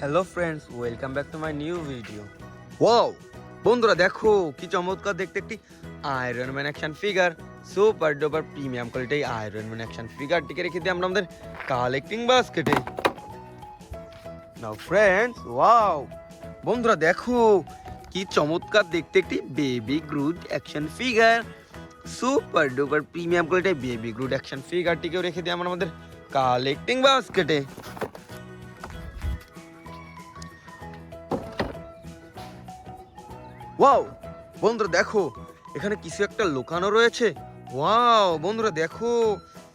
Hello friends, welcome back to my new video. Wow বন্ধুরা, দেখো কি চমৎকার দেখতে একটি Iron Man action figure, super duper premium quality Iron Man action ফিগারটিকে রেখে দিই আমরা আমাদের কালেক্টিং বাস্কেটে। নাও ফ্রেন্ডস, ওয়াও বন্ধুরা, দেখো কি চমৎকার দেখতে একটি baby Groot action figure, super duper premium quality baby Groot action ফিগারটিকেও রেখে দিই আমরা আমাদের কালেক্টিং বাস্কেটে। ওয়াও বন্ধুরা, দেখো এখানে কিছু একটা লুকানো রয়েছে। ওয়াও বন্ধুরা, দেখো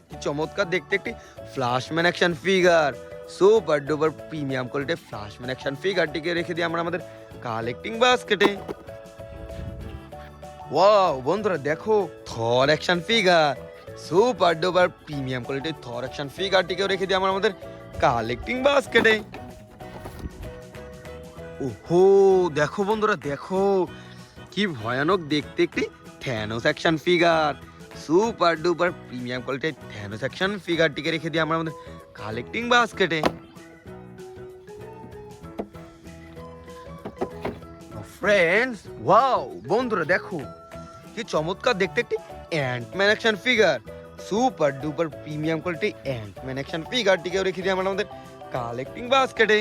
কি চমৎকার দেখতে একটি Flashman action figure, super duper premium কোয়ালিটির ফ্ল্যাশম্যান অ্যাকশন ফিগারটিকে রেখে দিই আমরা আমাদের কালেক্টিং বাস্কেটে। ওয়াও বন্ধুরা, দেখো Thor action figure, super duper premium কোয়ালিটির থর অ্যাকশন ফিগারটিকেও রেখে দিই আমরা আমাদের কালেক্টিং বাস্কেটে। ওহো দেখো বন্ধুরা, দেখো কি ভয়ানক দেখতে একটি Thanos action figure, super duper premium কোয়ালিটির থ্যানোস অ্যাকশন ফিগারটিকে রেখে দিই আমরা আমাদের কালেক্টিং বাস্কেটে। ফ্রেন্ডস, ওয়াও বন্ধুরা, দেখো কি চমৎকার দেখতে একটি Ant-Man action figure, super duper premium কোয়ালিটির অ্যান্টম্যান অ্যাকশন ফিগারটিকেও রেখে দিই আমরা আমাদের কালেক্টিং বাস্কেটে।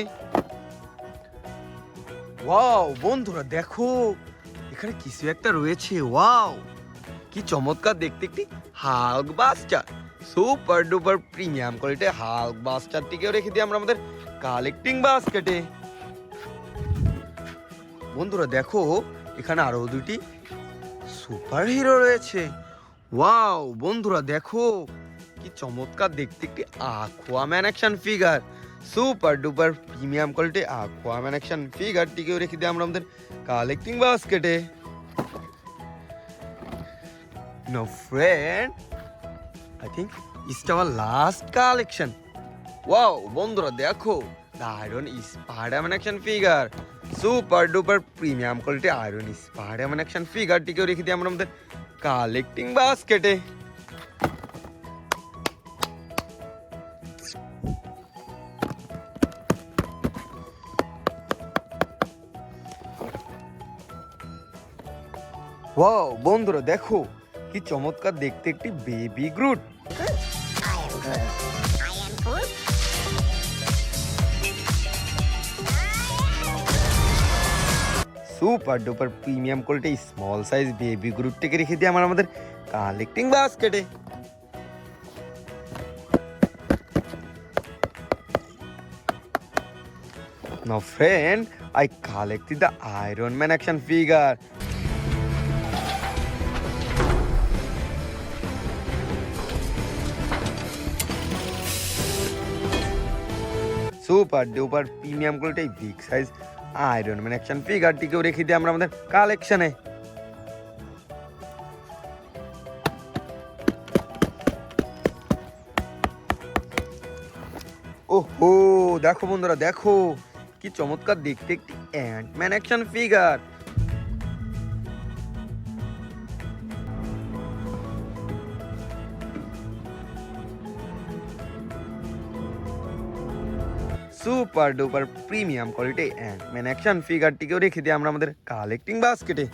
ওয়াও বন্ধুরা, দেখো এখানে কিছু একটা রয়েছে। ওয়াও কি চমৎকার দেখতে একটি Hulk buster, super duper premium quality Hulk বাস্টারটিকেও রেখে দিই আমরা আমাদের কালেক্টিং বাস্কেটে। বন্ধুরা, দেখো এখানে আরো দুটি সুপার হিরো রয়েছে। ওয়াও বন্ধুরা, দেখো কি চমৎকার দেখতে একটি Aquaman action figure, super duper premium quality Aquaman action ফিগারটিকেও রেখে দিই আমরা আমাদের কালেক্টিং বাস্কেটে। Now friend, I think it's our last collection. Wow বন্ধুরা, দেখো the Iron Spider-Man action figure, super duper premium quality Iron Spider-Man action ফিগারটিকেও রেখে দিই আমরা আমাদের কালেক্টিং বাস্কেটে। ওয়াও বন্ধুরা, দেখো কি চমৎকার দেখতে একটি baby Groot, super duper premium quality small size baby গ্রুটটিকে রেখে দিই আমরা আমাদের কালেক্টিং বাস্কেটে। Now friend, I collected the Iron Man action figure. Super duper premium quality big size Iron Man action ফিগারটিকেও রেখে দিই আমরা আমাদের কালেকশনে। ওহো দেখো বন্ধুরা, দেখো কি চমৎকার দেখতে একটি Ant-Man action figure, super duper premium quality Ant-Man action ফিগারটিকেও রেখে দিই আমরা আমাদের কালেক্টিং বাস্কেটে।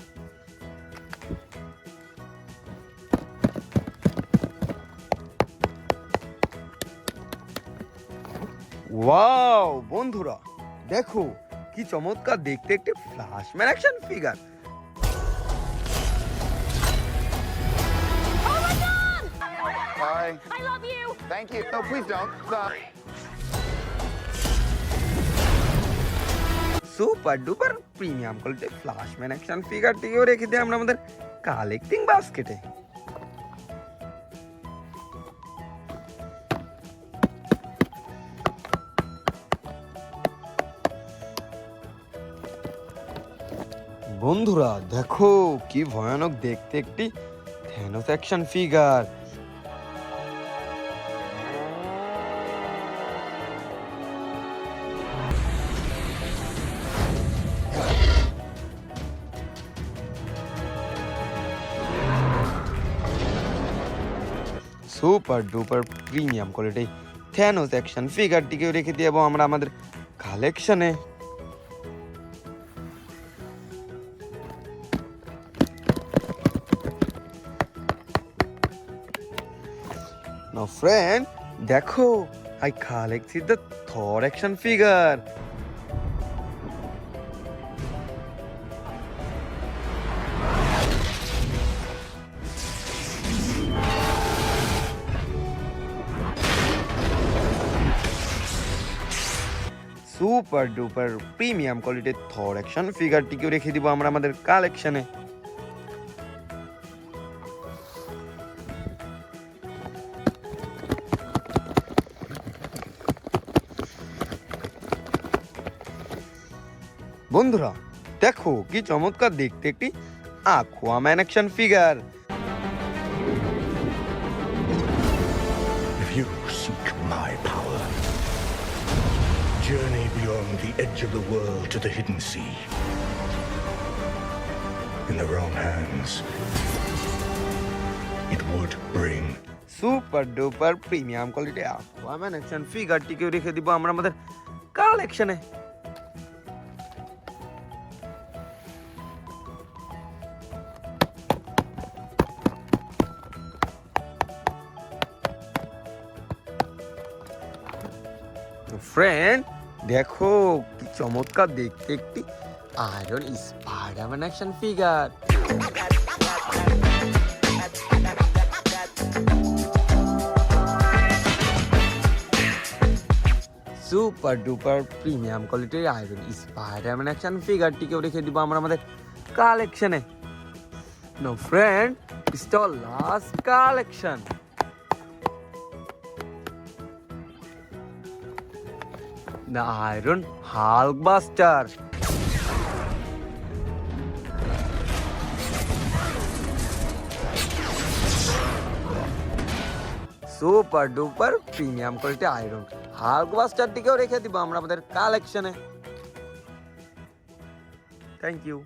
ওয়াও বন্ধুরা, দেখো কি চমৎকার দেখতে একটি Flashman action figure, Hi. I love you. Thank you. No, please don't. Stop. Super duper premium quality Flashman action ফিগারটিকেও রেখে দিই আমরা আমাদের কালেক্টিং বাস্কেটে। বন্ধুরা, দেখো কি ভয়ানক দেখতে একটি Thanos action figure, super duper premium quality Thanos action ফিগারটিকেও রেখে দিয়ে আমরা আমাদের কালেকশনে। Now friend, দেখো, I collected the Thor action figure. Super duper premium কোয়ালিটির থর অ্যাকশন ফিগারটিকেও রেখে দিব আমরা আমাদের কালেকশনে। বন্ধুরা দেখো কি চমৎকার দেখতে একটি Aquaman action figure. If you seek my power, journey beyond the edge of the world to the hidden sea. In the wrong hands, it would bring super duper premium quality Aquaman action ফিগারটিকেও রেখে দিব আমরা আমাদের কালেকশনে। Friend দেখো কি চমৎকার দেখতে একটি Iron Spider-Man action figure. Super duper premium কোয়ালিটির আয়রন স্পাইডারম্যান অ্যাকশন ফিগারটিকেও রেখে দিব আমরা আমাদের কালেকশনে। No friend, it's the last collection. The Iron Hulkbuster. Super duper premium quality Iron হাল্কবাস্টারটিকেও রেখে দিব আমরা আমাদের কালেকশনে। Thank you.